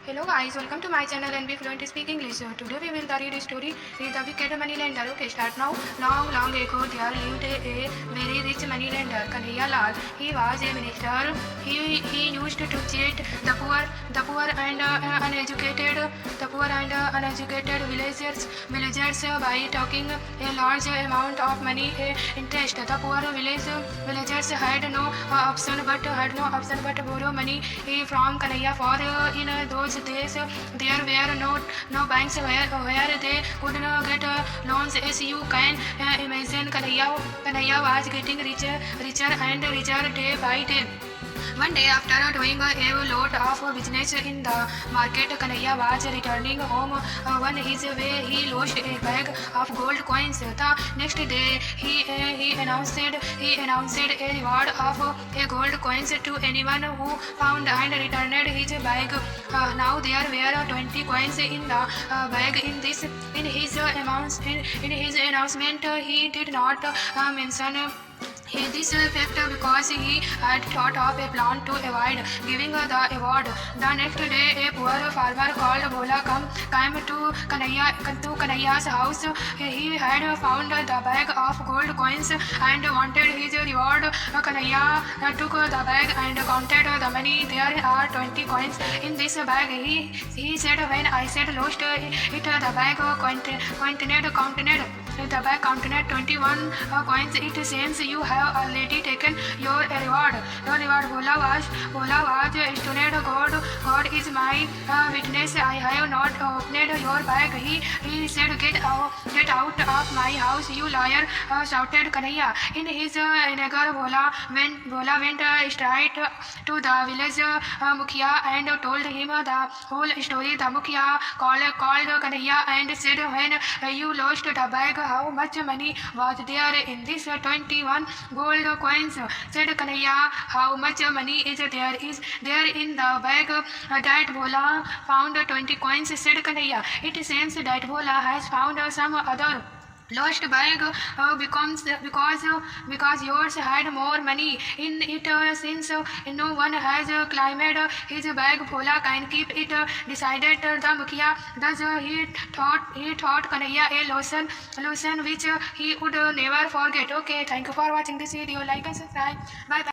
Hello guys, welcome to my channel and be fluent speak English. Today we will read a story The Wicked Moneylender. Okay, start now. Long ago there lived a very rich moneylender, Kanhaiya Lal. He was a minister. He used to cheat the poor and uneducated villagers by taking a large amount of money interest. The poor villagers had no option but borrow money from Kanhaiya. For in those days there were no banks where they could get loans. As you can imagine, Kanhaiya was getting richer and richer day by day. One day, after doing a lot of business in the market, Kanhaiya was returning home. On his way, he lost a bag of gold coins. The next day, he announced a reward of a gold coins to anyone who found and returned his bag. Now there were 20 coins in the bag. In his announcement, he did not mention this fact because he had thought of a plan to avoid giving the award. The next day, a poor farmer called Bhola came to Kanhaiya's house. He had found the bag of gold coins and wanted his reward. Kanhaiya took the bag and counted the money. There are 20 coins in this bag. He said, when I said lost it, the bag counted 21 coins. It seems you have already taken your reward. Bhola was astonished. God is my witness. I have not opened your bag. He said, get out of my house, you liar! Shouted Kanhaiya. In his anger, Bhola went straight to the village Mukhiya and told him the whole story. The Mukhiya called Kanhaiya and said, when you lost the bag, how much money was there in this 21 gold coins? Said Kanhaiya, how much money is there in the bag? That Bhola found 20 coins, said Kanhaiya. It seems that Bhola has found some other lost bag because yours had more money in it. Since no one has claimed his bag, Bhola can keep it, decided the Mukhiya. Thus he taught Kanhaiya a lesson which he would never forget. Okay, thank you for watching this video. Like and subscribe. Bye bye.